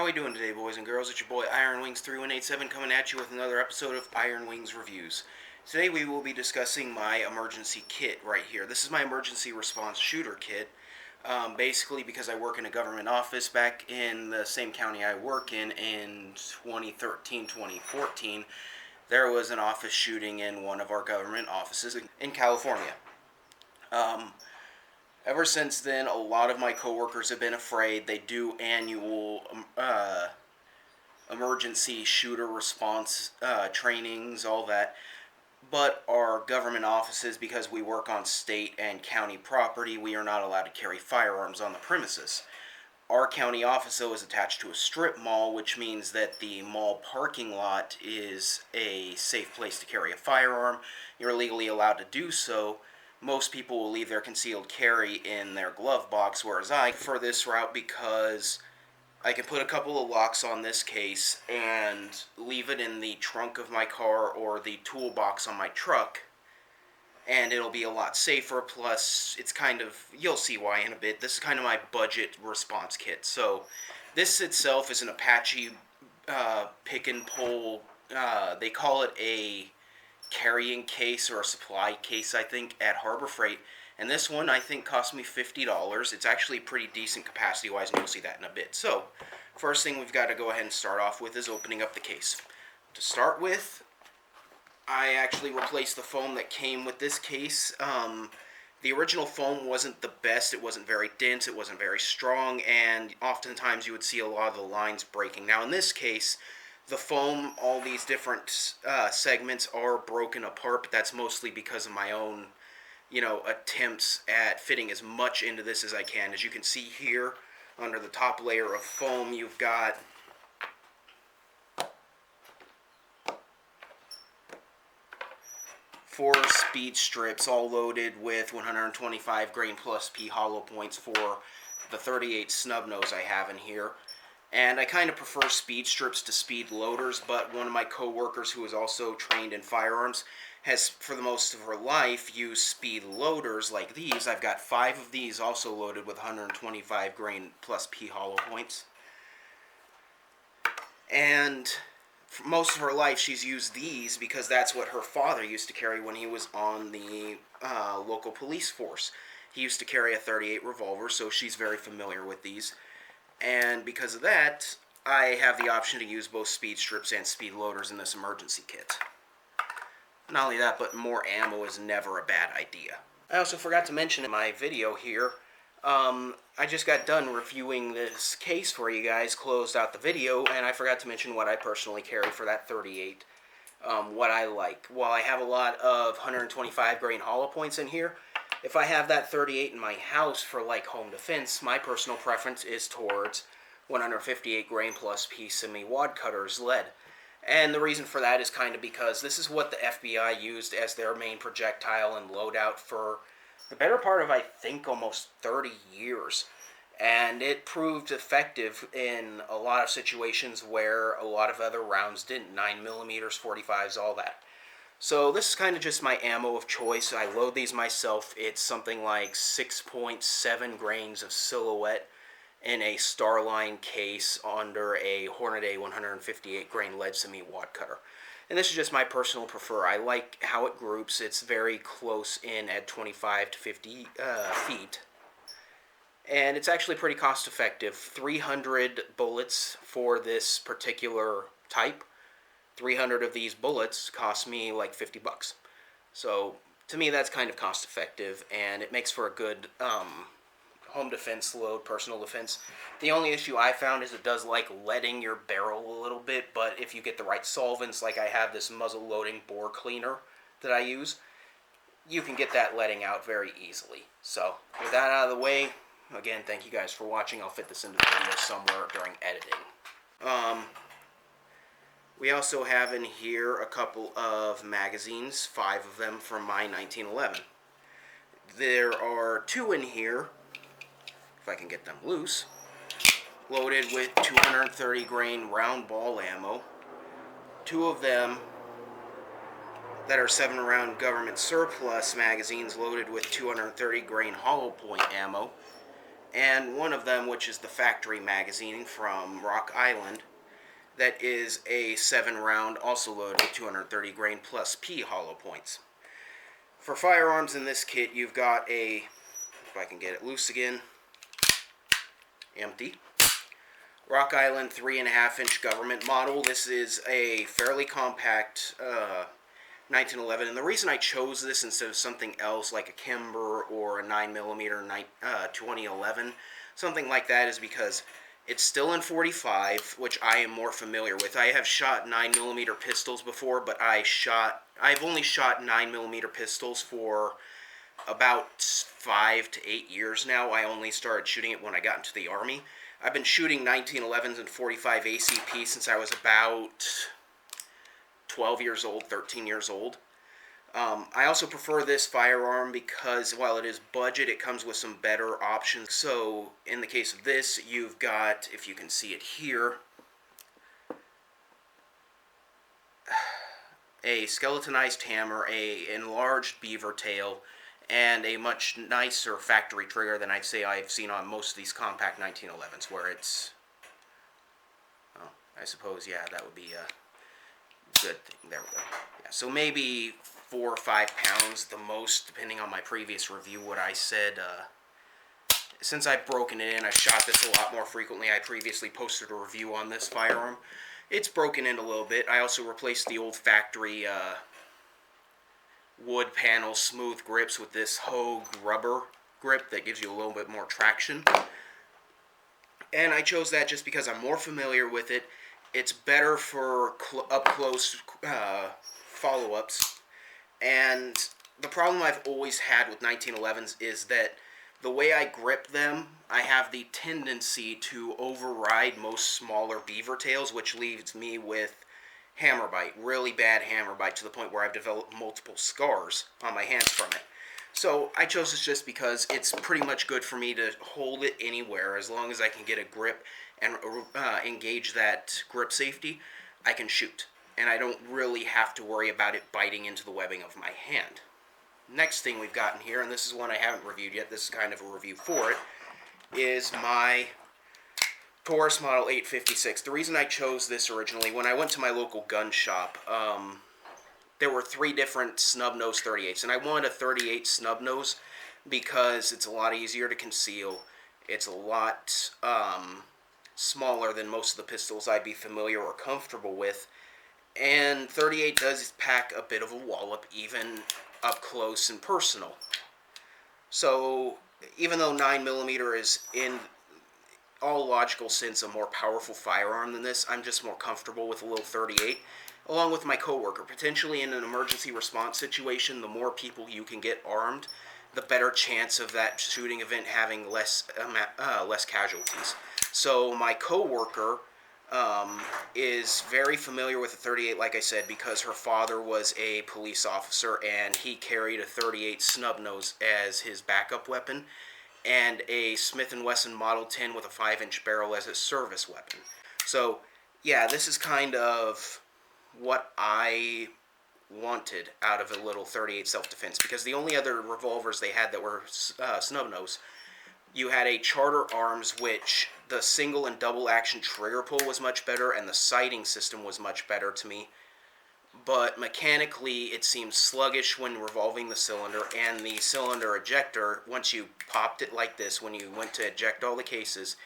How we doing today, boys and girls? It's your boy Iron Wings 3187 coming at you with another episode of Iron Wings Reviews. Today we will be discussing my emergency kit right here. This is my emergency response shooter kit. Basically because I work in a government office back in the same county I work in 2013-2014, there was an office shooting in one of our government offices in California. Ever since then, a lot of my coworkers have been afraid. They do annual emergency shooter response trainings, all that. But our government offices, because we work on state and county property, we are not allowed to carry firearms on the premises. Our county office, though, is attached to a strip mall, which means that the mall parking lot is a safe place to carry a firearm. You're legally allowed to do so. Most people will leave their concealed carry in their glove box, whereas I prefer this route because I can put a couple of locks on this case and leave it in the trunk of my car or the toolbox on my truck, and it'll be a lot safer. Plus, it's kind of, you'll see why in a bit, this is kind of my budget response kit. So this itself is an Apache pick and pull, they call it a carrying case or a supply case, I think, at Harbor Freight, and this one I think cost me $50. It's actually pretty decent capacity wise, and you'll see that in a bit. So first thing we've got to go ahead and start off with is opening up the case. To start with, I actually replaced the foam that came with this case. The original foam wasn't the best. It wasn't very dense, it wasn't very strong, and oftentimes you would see a lot of the lines breaking. Now in this case, the foam, all these different segments are broken apart, but that's mostly because of my own, attempts at fitting as much into this as I can. As you can see here, under the top layer of foam, you've got four speed strips, all loaded with 125 grain plus P hollow points for the 38 snub nose I have in here. And I kind of prefer speed strips to speed loaders, but one of my coworkers who is also trained in firearms has, for the most of her life, used speed loaders like these. I've got 5 of these also loaded with 125 grain plus P hollow points. And for most of her life, she's used these because that's what her father used to carry when he was on the local police force. He used to carry a .38 revolver, so she's very familiar with these. And because of that, I have the option to use both speed strips and speed loaders in this emergency kit. Not only that, but more ammo is never a bad idea. I also forgot to mention in my video here, I just got done reviewing this case for you guys, closed out the video, and I forgot to mention what I personally carry for that .38, what I like. While I have a lot of 125 grain hollow points in here, if I have that .38 in my house for like home defense, my personal preference is towards 158 grain plus P semi-wad cutters lead. And the reason for that is kind of because this is what the FBI used as their main projectile and loadout for the better part of, I think, almost 30 years. And it proved effective in a lot of situations where a lot of other rounds didn't. 9mm, 45s, all that. So this is kind of just my ammo of choice. I load these myself. It's something like 6.7 grains of silhouette in a Starline case under a Hornet A 158 grain lead semi-wad cutter. And this is just my personal prefer. I like how it groups. It's very close in at 25 to 50 feet. And it's actually pretty cost effective. 300 bullets for this particular type. 300 of these bullets cost me like $50. So to me that's kind of cost effective, and it makes for a good home defense load, personal defense. The only issue I found is it does like leading your barrel a little bit, but if you get the right solvents, like I have this muzzle loading bore cleaner that I use, you can get that leading out very easily. So with that out of the way, again, thank you guys for watching. I'll fit this into the video somewhere during editing. We also have in here a couple of magazines, 5 of them from my 1911. There are 2 in here, if I can get them loose, loaded with 230 grain round ball ammo. 2 of them that are 7 round government surplus magazines loaded with 230 grain hollow point ammo. and one of them, which is the factory magazine from Rock Island, that is a 7-round, also loaded with 230 grain plus P hollow points. For firearms in this kit, you've got a, if I can get it loose again, empty, Rock Island 3.5-inch government model. This is a fairly compact 1911, and the reason I chose this instead of something else like a Kimber or a 9mm 2011, something like that, is because it's still in .45, which I am more familiar with. I have shot 9mm pistols before, but I've only shot 9mm pistols for about 5 to 8 years now. I only started shooting it when I got into the Army. I've been shooting 1911s and .45 ACP since I was about 12 years old, 13 years old. I also prefer this firearm because while it is budget, it comes with some better options. So in the case of this, you've got, if you can see it here, a skeletonized hammer, a enlarged beaver tail, and a much nicer factory trigger than I'd say I've seen on most of these compact 1911s, where it's, oh, I suppose, yeah, that would be a good thing. There we go. Yeah, so maybe 4 or 5 pounds the most, depending on my previous review, what I said. Since I've broken it in, I've shot this a lot more frequently. I previously posted a review on this firearm. It's broken in a little bit. I also replaced the old factory wood panel smooth grips with this Hogue rubber grip that gives you a little bit more traction. And I chose that just because I'm more familiar with it. It's better for up-close follow-ups. And the problem I've always had with 1911s is that the way I grip them, I have the tendency to override most smaller beaver tails, which leaves me with hammer bite, really bad hammer bite, to the point where I've developed multiple scars on my hands from it. So I chose this just because it's pretty much good for me to hold it anywhere. As long as I can get a grip and engage that grip safety, I can shoot. And I don't really have to worry about it biting into the webbing of my hand. Next thing we've got in here, and this is one I haven't reviewed yet, this is kind of a review for it, is my Taurus Model 856. The reason I chose this originally, when I went to my local gun shop, there were 3 different snub-nose 38s, and I wanted a 38 snub-nose because it's a lot easier to conceal. It's a lot smaller than most of the pistols I'd be familiar or comfortable with, and 38 does pack a bit of a wallop, even up close and personal. So even though 9mm is in all logical sense a more powerful firearm than this, I'm just more comfortable with a little 38, along with my coworker. Potentially in an emergency response situation, the more people you can get armed, the better chance of that shooting event having less casualties. So my coworker is very familiar with the 38, like I said, because her father was a police officer and he carried a 38 snub-nose as his backup weapon, and a Smith & Wesson Model 10 with a 5-inch barrel as a service weapon. So, yeah, this is kind of what I wanted out of a little 38 self-defense, because the only other revolvers they had that were snub-nose, you had a Charter Arms, which the single and double action trigger pull was much better, and the sighting system was much better to me. But mechanically, it seemed sluggish when revolving the cylinder, and the cylinder ejector, once you popped it like this, when you went to eject all the cases,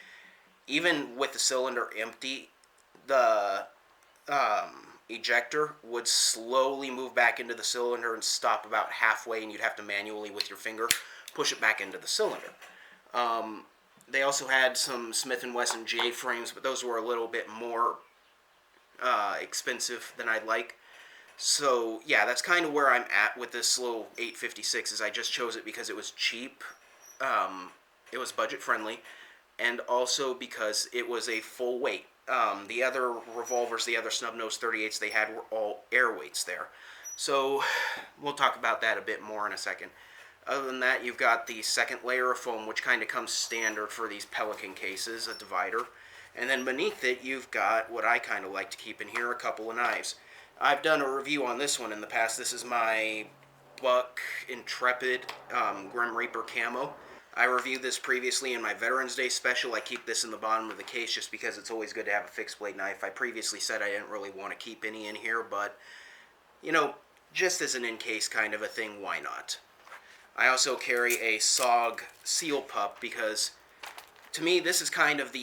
even with the cylinder empty, the ejector would slowly move back into the cylinder and stop about halfway, and you'd have to manually, with your finger, push it back into the cylinder. They also had some Smith & Wesson J-frames, but those were a little bit more expensive than I'd like. So, yeah, that's kind of where I'm at with this little 856, is I just chose it because it was cheap, it was budget-friendly, and also because it was a full weight. The other revolvers, the other snub-nose 38s they had were all air weights there. So, we'll talk about that a bit more in a second. Other than that, you've got the second layer of foam, which kind of comes standard for these Pelican cases, a divider. And then beneath it, you've got what I kind of like to keep in here, a couple of knives. I've done a review on this one in the past. This is my Buck Intrepid Grim Reaper camo. I reviewed this previously in my Veterans Day special. I keep this in the bottom of the case just because it's always good to have a fixed blade knife. I previously said I didn't really want to keep any in here, but, you know, just as an in-case kind of a thing, why not? I also carry a SOG Seal Pup because, to me, this is kind of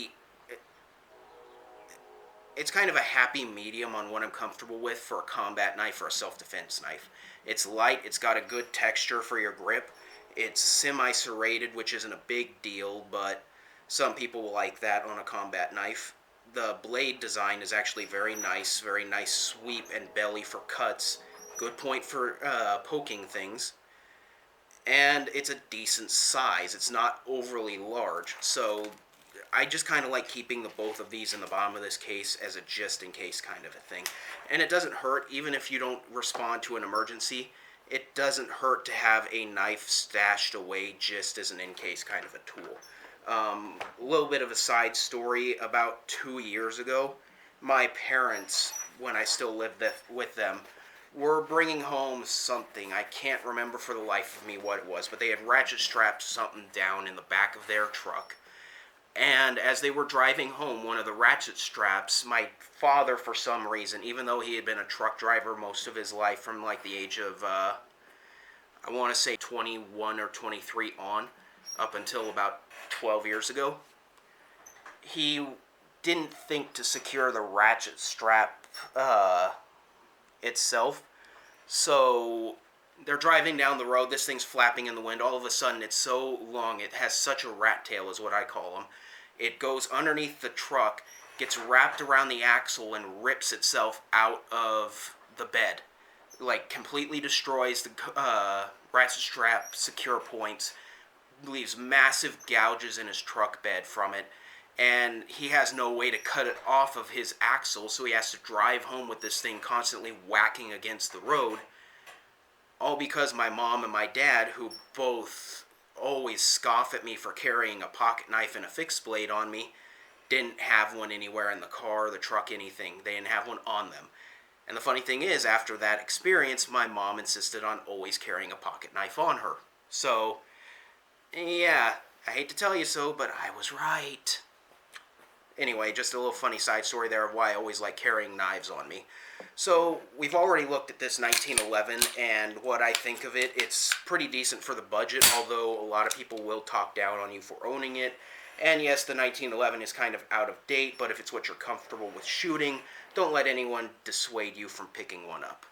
it's kind of a happy medium on what I'm comfortable with for a combat knife or a self-defense knife. It's light, it's got a good texture for your grip, it's semi-serrated, which isn't a big deal, but some people will like that on a combat knife. The blade design is actually very nice sweep and belly for cuts, good point for poking things, and it's a decent size. It's not overly large, so I just kind of like keeping the both of these in the bottom of this case as a just-in-case kind of a thing. And it doesn't hurt, even if you don't respond to an emergency, it doesn't hurt to have a knife stashed away just as an in-case kind of a tool. A little bit of a side story, about 2 years ago, my parents, when I still lived with them, were bringing home something. I can't remember for the life of me what it was, but they had ratchet strapped something down in the back of their truck. And as they were driving home, one of the ratchet straps, my father, for some reason, even though he had been a truck driver most of his life from like the age of, I want to say 21 or 23 on, up until about 12 years ago, he didn't think to secure the ratchet strap itself. So they're driving down the road, this thing's flapping in the wind, all of a sudden it's so long, it has such a rat tail is what I call them. It goes underneath the truck, gets wrapped around the axle, and rips itself out of the bed. Like, completely destroys the ratchet strap secure points, leaves massive gouges in his truck bed from it, and he has no way to cut it off of his axle, so he has to drive home with this thing constantly whacking against the road, all because my mom and my dad, who both always scoff at me for carrying a pocket knife and a fixed blade on me, didn't have one anywhere in the car, the truck, anything. They didn't have one on them. And the funny thing is, after that experience, my mom insisted on always carrying a pocket knife on her. So, yeah, I hate to tell you so, but I was right. Anyway, just a little funny side story there of why I always like carrying knives on me. So, we've already looked at this 1911, and what I think of it. It's pretty decent for the budget, although a lot of people will talk down on you for owning it. And yes, the 1911 is kind of out of date, but if it's what you're comfortable with shooting, don't let anyone dissuade you from picking one up.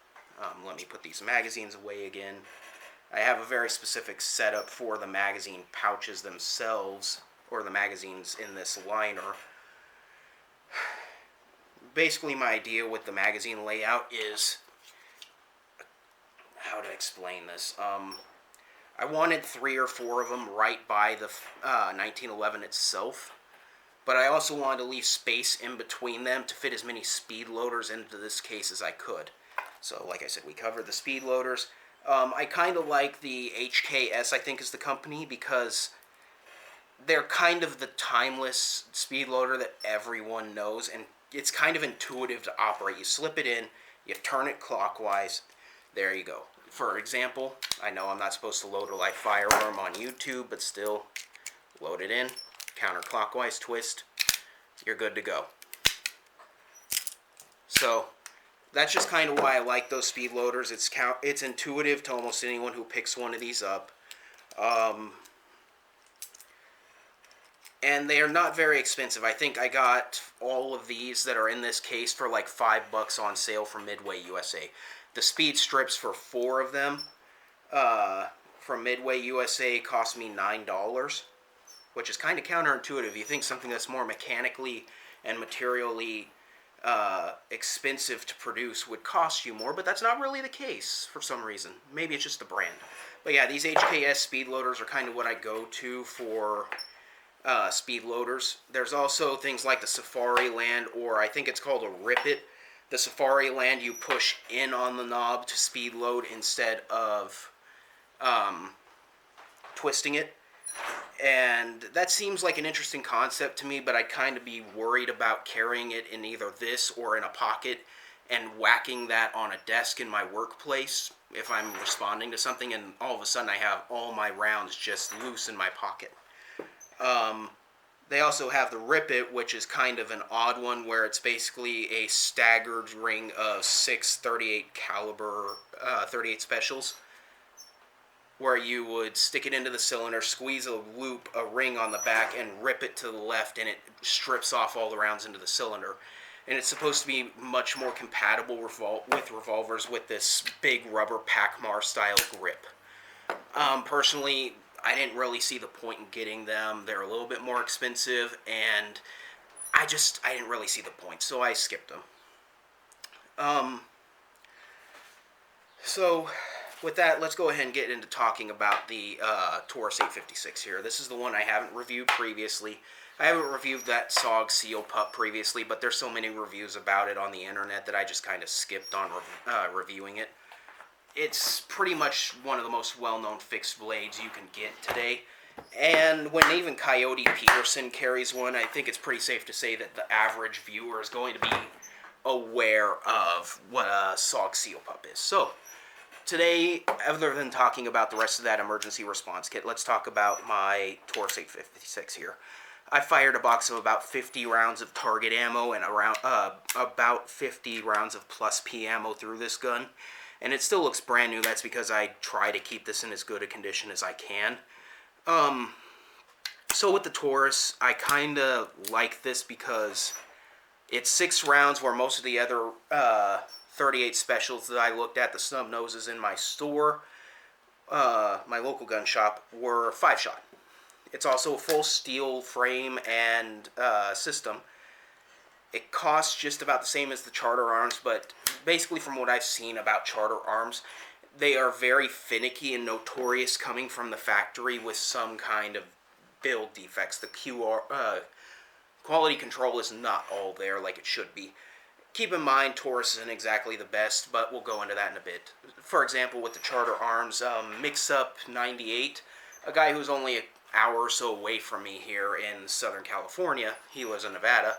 Let me put these magazines away again. I have a very specific setup for the magazine pouches themselves, or the magazines in this liner. Basically, my idea with the magazine layout is, how to explain this, I wanted 3 or 4 of them right by the 1911 itself, but I also wanted to leave space in between them to fit as many speed loaders into this case as I could. So, like I said, we covered the speed loaders. I kind of like the HKS, I think is the company, because they're kind of the timeless speed loader that everyone knows, and it's kind of intuitive to operate. You slip it in, you turn it clockwise, there you go. For example, I know I'm not supposed to load a live firearm on YouTube, but still, load it in, counterclockwise twist, you're good to go. So, that's just kind of why I like those speed loaders. It's intuitive to almost anyone who picks one of these up. And they are not very expensive. I think I got all of these that are in this case for like $5 on sale from Midway USA. The speed strips for 4 of them from Midway USA cost me $9, which is kind of counterintuitive. You think something that's more mechanically and materially expensive to produce would cost you more, but that's not really the case for some reason. Maybe it's just the brand. But yeah, these HKS speed loaders are kind of what I go to for speed loaders. There's also things like the Safari Land, or I think it's called a Rip It. The Safari Land, you push in on the knob to speed load instead of twisting it. And that seems like an interesting concept to me, but I'd kind of be worried about carrying it in either this or in a pocket and whacking that on a desk in my workplace if I'm responding to something, and all of a sudden I have all my rounds just loose in my pocket. They also have the Rip It, which is kind of an odd one, where it's basically a staggered ring of 6 38 caliber 38 specials, where you would stick it into the cylinder, squeeze a loop, a ring on the back, and rip it to the left, and it strips off all the rounds into the cylinder. And it's supposed to be much more compatible with revolvers with this big rubber Pacmar style grip. Personally, I didn't really see the point in getting them. They're a little bit more expensive, and I didn't really see the point, so I skipped them. So with that, let's go ahead and get into talking about the Taurus 856 here. This is the one I haven't reviewed previously. I haven't reviewed that SOG Seal Pup previously, but there's so many reviews about it on the internet that I just kind of skipped on reviewing it. It's pretty much one of the most well-known fixed blades you can get today. And when even Coyote Peterson carries one, I think it's pretty safe to say that the average viewer is going to be aware of what a SOG Seal Pup is. So, today, other than talking about the rest of that emergency response kit, let's talk about my Taurus 856 here. I fired a box of about 50 rounds of target ammo and around about 50 rounds of plus P ammo through this gun. And it still looks brand new. That's because I try to keep this in as good a condition as I can. So with the Taurus, I kind of like this because it's 6 rounds, where most of the other 38 specials that I looked at, the snub noses in my store, my local gun shop, were 5-shot. It's also a full steel frame and system. It costs just about the same as the Charter Arms, but basically from what I've seen about Charter Arms, they are very finicky and notorious coming from the factory with some kind of build defects. The quality control is not all there like it should be. Keep in mind, Taurus isn't exactly the best, but we'll go into that in a bit. For example, with the Charter Arms, Mix Up 98, a guy who's only an hour or so away from me here in Southern California, he lives in Nevada,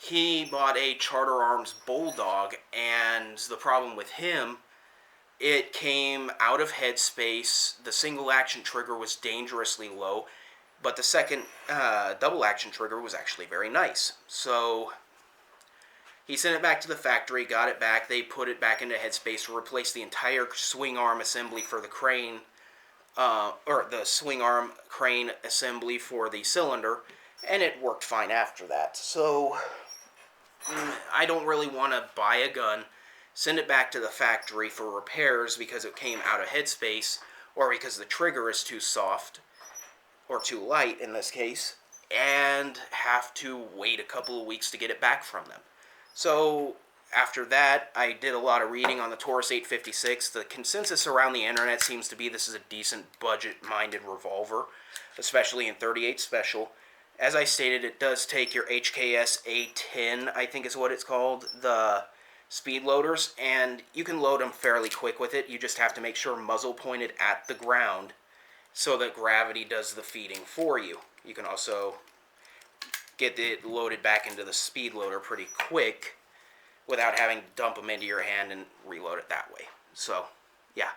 he bought a Charter Arms Bulldog, and the problem with him, it came out of headspace. The single action trigger was dangerously low, but the second double action trigger was actually very nice. So he sent it back to the factory, got it back, they put it back into headspace, replaced the entire swing arm assembly for the crane, or the swing arm crane assembly for the cylinder, and it worked fine after that. So I don't really want to buy a gun, send it back to the factory for repairs because it came out of headspace, or because the trigger is too soft, or too light in this case, and have to wait a couple of weeks to get it back from them. So after that, I did a lot of reading on the Taurus 856. The consensus around the internet seems to be this is a decent budget-minded revolver, especially in 38 Special. As I stated, it does take your HKS A-10, I think is what it's called, the speed loaders, and you can load them fairly quick with it. You just have to make sure muzzle pointed at the ground so that gravity does the feeding for you. You can also get it loaded back into the speed loader pretty quick without having to dump them into your hand and reload it that way. So, yeah.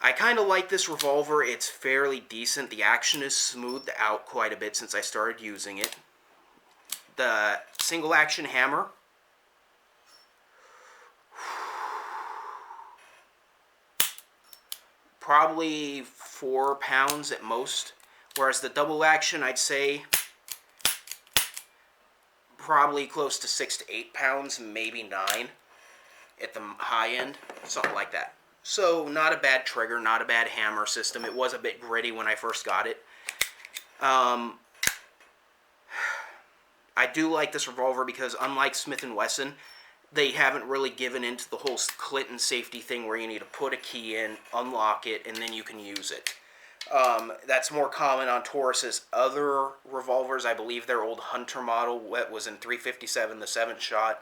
I kind of like this revolver. It's fairly decent. The action is smoothed out quite a bit since I started using it. The single action hammer, probably 4 pounds at most, whereas the double action, I'd say probably close to 6 to 8 pounds, maybe 9 at the high end, something like that. So not a bad trigger, not a bad hammer system. It was a bit gritty when I first got it. I do like this revolver because unlike Smith & Wesson, they haven't really given into the whole Clinton safety thing where you need to put a key in, unlock it, and then you can use it. That's more common on Taurus's other revolvers. I believe their old Hunter model was in 357, the 7-shot,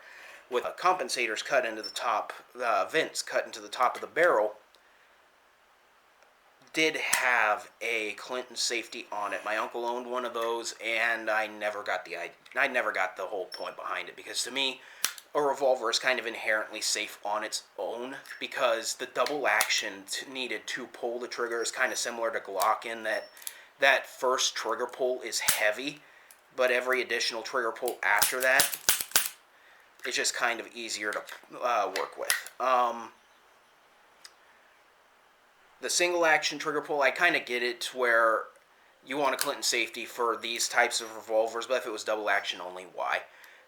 with compensators cut into the top, vents cut into the top of the barrel, did have a Clinton safety on it. My uncle owned one of those, and I never got the whole point behind it, because to me, a revolver is kind of inherently safe on its own, because the double action needed to pull the trigger is kind of similar to Glock in that first trigger pull is heavy, but every additional trigger pull after that is just kind of easier to work with. The single action trigger pull, I kind of get it where you want a Clinton safety for these types of revolvers, but if it was double action only, why?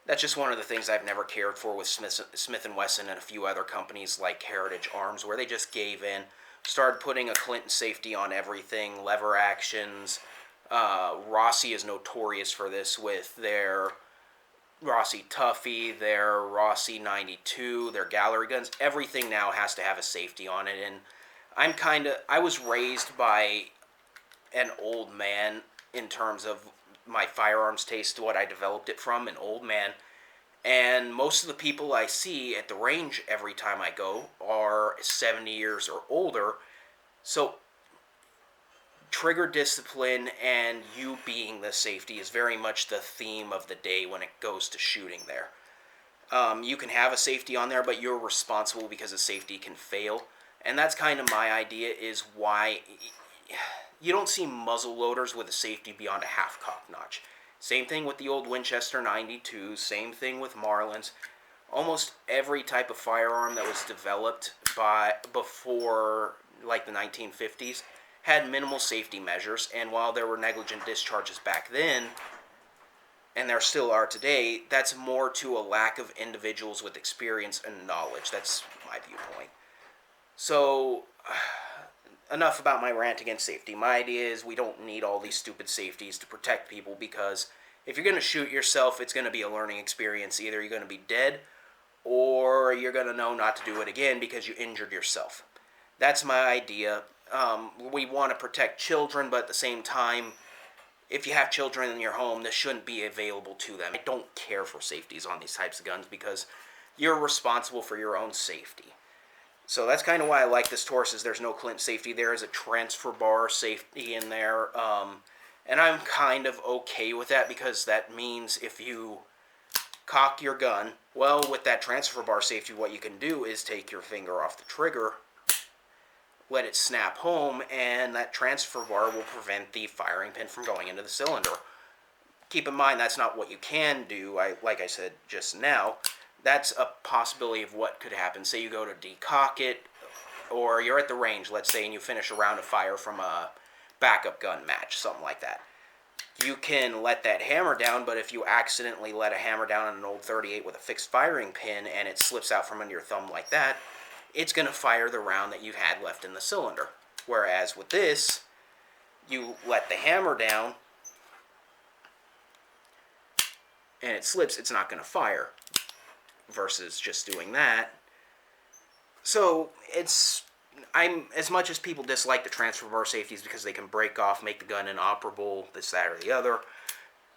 That's just one of the things I've never cared for with Smith & Wesson and a few other companies like Heritage Arms, where they just gave in, started putting a Clinton safety on everything, lever actions. Rossi is notorious for this with their Rossi Tuffy, their Rossi 92, their gallery guns. Everything now has to have a safety on it, and I was raised by an old man in terms of my firearms taste, what I developed it from, an old man. And most of the people I see at the range every time I go are 70 years or older. So trigger discipline and you being the safety is very much the theme of the day when it goes to shooting there. You can have a safety on there, but you're responsible because a safety can fail. And that's kind of my idea, is why you don't see muzzle loaders with a safety beyond a half cock notch. Same thing with the old Winchester 92, same thing with Marlins. Almost every type of firearm that was developed before like the 1950s had minimal safety measures, and while there were negligent discharges back then, and there still are today, that's more to a lack of individuals with experience and knowledge. That's my viewpoint. So, enough about my rant against safety. My idea is we don't need all these stupid safeties to protect people, because if you're going to shoot yourself, it's going to be a learning experience. Either you're going to be dead, or you're going to know not to do it again because you injured yourself. That's my idea. We want to protect children, but at the same time, if you have children in your home, this shouldn't be available to them. I don't care for safeties on these types of guns, because you're responsible for your own safety. So that's kind of why I like this Taurus, is there's no Clinton safety. There is a transfer bar safety in there, and I'm kind of okay with that, because that means if you cock your gun, well, with that transfer bar safety, what you can do is take your finger off the trigger, let it snap home, and that transfer bar will prevent the firing pin from going into the cylinder. Keep in mind, that's not what you can do. Like I said just now, that's a possibility of what could happen. Say you go to decock it, or you're at the range, let's say, and you finish a round of fire from a backup gun match, something like that. You can let that hammer down, but if you accidentally let a hammer down on an old 38 with a fixed firing pin and it slips out from under your thumb like that, it's going to fire the round that you've had left in the cylinder. Whereas with this, you let the hammer down and it slips, it's not going to fire, versus just doing that. So as much as people dislike the transfer bar safeties because they can break off, make the gun inoperable, this, that, or the other,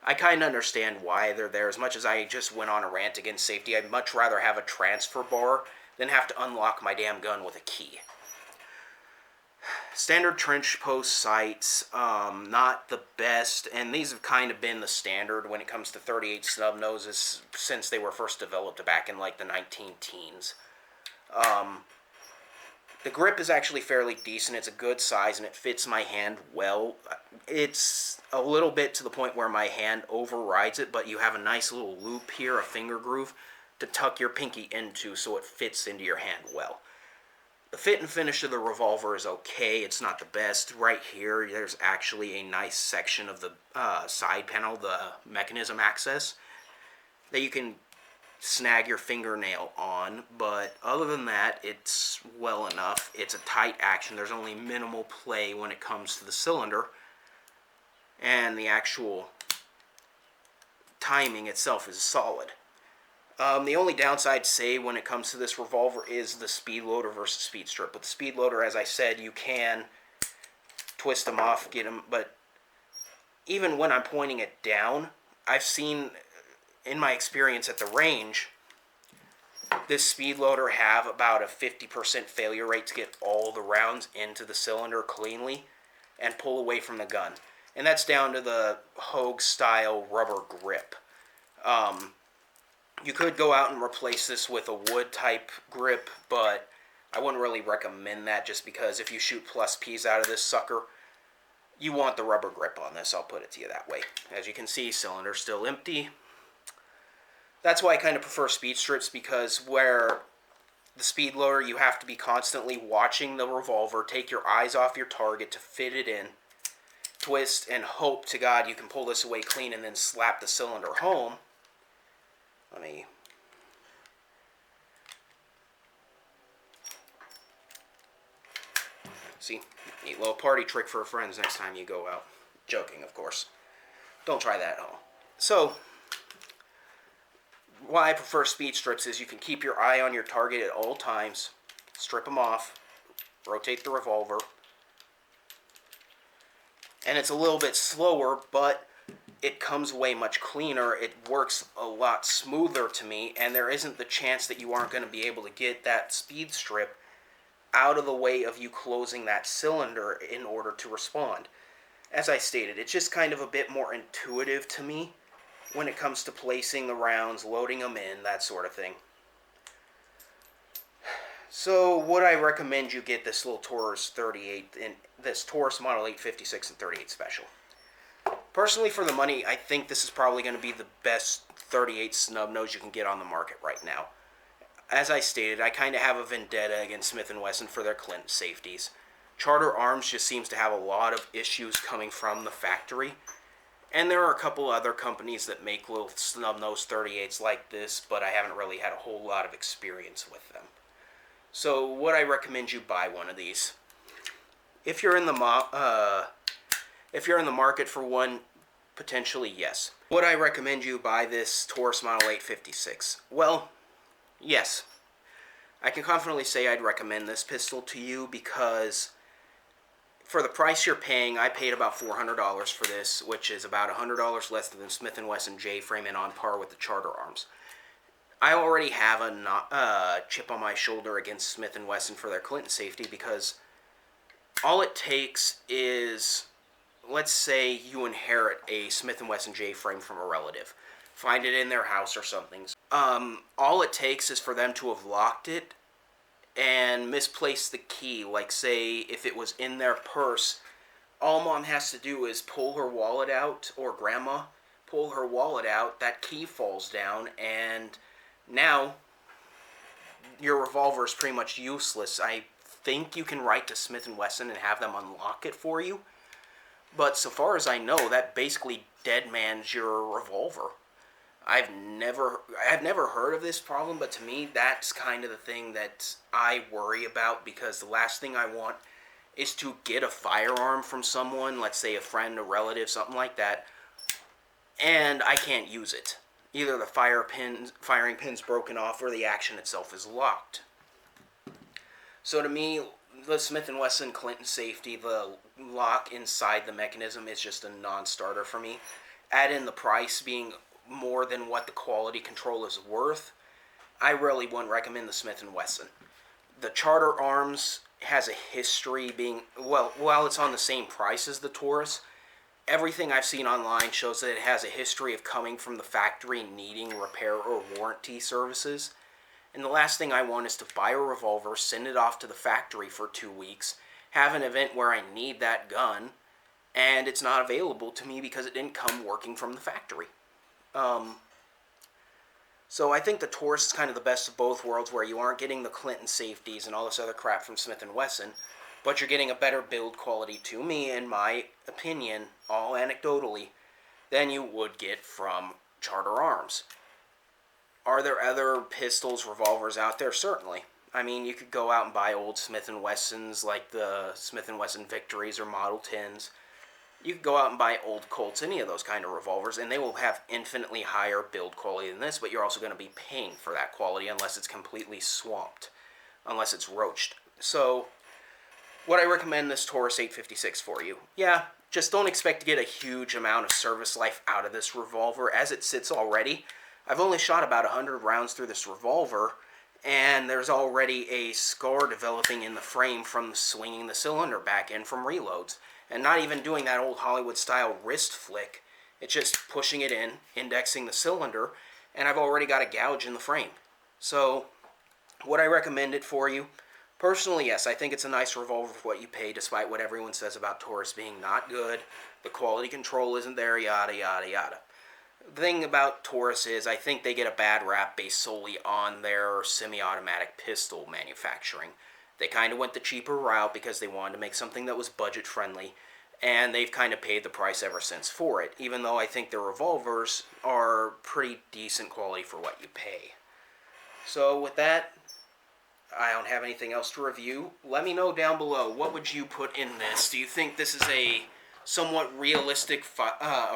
I kind of understand why they're there. As much as I just went on a rant against safety, I'd much rather have a transfer bar than have to unlock my damn gun with a key. Standard trench post sights, not the best, and these have kind of been the standard when it comes to 38 snub noses since they were first developed back in like the 19-teens. The grip is actually fairly decent. It's a good size and it fits my hand well. It's a little bit to the point where my hand overrides it, but you have a nice little loop here, a finger groove, to tuck your pinky into so it fits into your hand well. The fit and finish of the revolver is okay. It's not the best. Right here, there's actually a nice section of the side panel, the mechanism access, that you can snag your fingernail on, but other than that, it's well enough. It's a tight action. There's only minimal play when it comes to the cylinder, and the actual timing itself is solid. The only downside, say, when it comes to this revolver is the speed loader versus speed strip. With the speed loader, as I said, you can twist them off, get them, but even when I'm pointing it down, I've seen, in my experience at the range, this speed loader have about a 50% failure rate to get all the rounds into the cylinder cleanly and pull away from the gun. And that's down to the Hogue style rubber grip. You could go out and replace this with a wood type grip, but I wouldn't really recommend that, just because if you shoot plus P's out of this sucker, you want the rubber grip on this. I'll put it to you that way. As you can see, cylinder still empty. That's why I kind of prefer speed strips, because where the speed loader, you have to be constantly watching the revolver, take your eyes off your target to fit it in, twist, and hope to God you can pull this away clean and then slap the cylinder home. Let me... See, neat little party trick for friends next time you go out. Joking, of course. Don't try that at home. So, why I prefer speed strips is you can keep your eye on your target at all times, strip them off, rotate the revolver, and it's a little bit slower, but it comes away much cleaner. It works a lot smoother to me, and there isn't the chance that you aren't going to be able to get that speed strip out of the way of you closing that cylinder in order to respond. As I stated, it's just kind of a bit more intuitive to me when it comes to placing the rounds, loading them in, that sort of thing. So, would I recommend you get this little Taurus 38, in this Taurus Model 856 and 38 Special? Personally, for the money, I think this is probably going to be the best 38 snub nose you can get on the market right now. As I stated, I kind of have a vendetta against Smith & Wesson for their Clinton safeties. Charter Arms just seems to have a lot of issues coming from the factory. And there are a couple other companies that make little snub-nose 38s like this, but I haven't really had a whole lot of experience with them. So, would I recommend you buy one of these? If you're in the market for one, potentially yes. Would I recommend you buy this Taurus Model 856? Well, yes. I can confidently say I'd recommend this pistol to you, because for the price you're paying, I paid about $400 for this, which is about $100 less than the Smith & Wesson J-frame and on par with the Charter Arms. I already have a chip on my shoulder against Smith & Wesson for their Clinton safety, because all it takes is, let's say you inherit a Smith & Wesson J-frame from a relative. Find it in their house or something. All it takes is for them to have locked it and misplaced the key. Like, say, if it was in their purse, all Mom has to do is pull her wallet out, or Grandma, pull her wallet out, that key falls down, and now your revolver is pretty much useless. I think you can write to Smith & Wesson and have them unlock it for you, but so far as I know, that basically deadmans your revolver. I've never heard of this problem, but to me, that's kind of the thing that I worry about, because the last thing I want is to get a firearm from someone, let's say a friend, a relative, something like that, and I can't use it. Either the firing pin's broken off, or the action itself is locked. So to me, the Smith & Wesson Clinton safety, the lock inside the mechanism, is just a non-starter for me. Add in the price being more than what the quality control is worth, I really wouldn't recommend the Smith & Wesson. The Charter Arms has a history being, well, while it's on the same price as the Taurus, everything I've seen online shows that it has a history of coming from the factory needing repair or warranty services. And the last thing I want is to buy a revolver, send it off to the factory for 2 weeks, have an event where I need that gun, and it's not available to me because it didn't come working from the factory. So I think the Taurus is kind of the best of both worlds, where you aren't getting the Clinton safeties and all this other crap from Smith & Wesson, but you're getting a better build quality, to me, in my opinion, all anecdotally, than you would get from Charter Arms. Are there other pistols, revolvers out there? Certainly. I mean, you could go out and buy old Smith & Wessons, like the Smith & Wesson Victories or Model 10s. You could go out and buy old Colts, any of those kind of revolvers, and they will have infinitely higher build quality than this, but you're also going to be paying for that quality unless it's completely swamped, unless it's roached. So, would I recommend this Taurus 856 for you? Yeah, just don't expect to get a huge amount of service life out of this revolver as it sits already. I've only shot about 100 rounds through this revolver, and there's already a scar developing in the frame from swinging the cylinder back in from reloads. And not even doing that old Hollywood-style wrist flick. It's just pushing it in, indexing the cylinder, and I've already got a gouge in the frame. So, would I recommend it for you? Personally, yes. I think it's a nice revolver for what you pay, despite what everyone says about Taurus being not good. The quality control isn't there, yada, yada, yada. The thing about Taurus is I think they get a bad rap based solely on their semi-automatic pistol manufacturing. They kind of went the cheaper route because they wanted to make something that was budget-friendly, and they've kind of paid the price ever since for it, even though I think their revolvers are pretty decent quality for what you pay. So with that, I don't have anything else to review. Let me know down below, what would you put in this? Do you think this is a somewhat realistic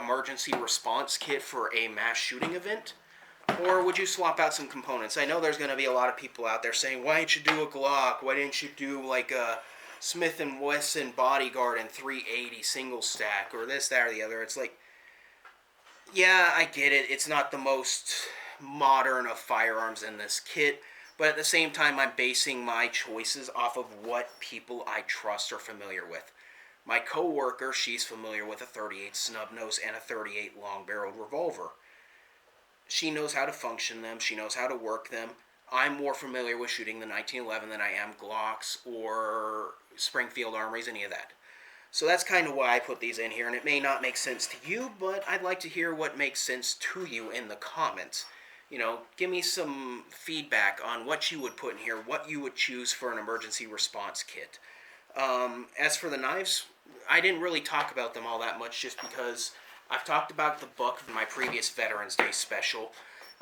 emergency response kit for a mass shooting event? Or would you swap out some components? I know there's going to be a lot of people out there saying, why didn't you do a Glock? Why didn't you do like a Smith & Wesson Bodyguard and 380 single stack? Or this, that, or the other. It's like, yeah, I get it. It's not the most modern of firearms in this kit. But at the same time, I'm basing my choices off of what people I trust are familiar with. My coworker, she's familiar with a 38 snub nose and a 38 long barreled revolver. She knows how to function them. She knows how to work them. I'm more familiar with shooting the 1911 than I am Glocks or Springfield Armories, any of that. So that's kind of why I put these in here, and it may not make sense to you, but I'd like to hear what makes sense to you in the comments. You know, give me some feedback on what you would put in here, what you would choose for an emergency response kit. As for the knives, I didn't really talk about them all that much just because I've talked about the Buck in my previous Veterans Day special.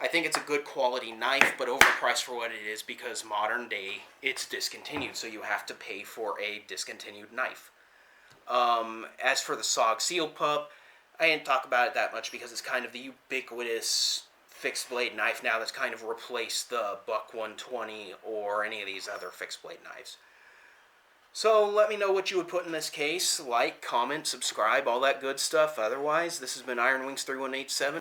I think it's a good quality knife, but overpriced for what it is because modern day it's discontinued, so you have to pay for a discontinued knife. As for the SOG Seal Pup, I didn't talk about it that much because it's kind of the ubiquitous fixed blade knife now that's kind of replaced the Buck 120 or any of these other fixed blade knives. So let me know what you would put in this case. Like, comment, subscribe, all that good stuff. Otherwise, this has been Iron Wings 3187.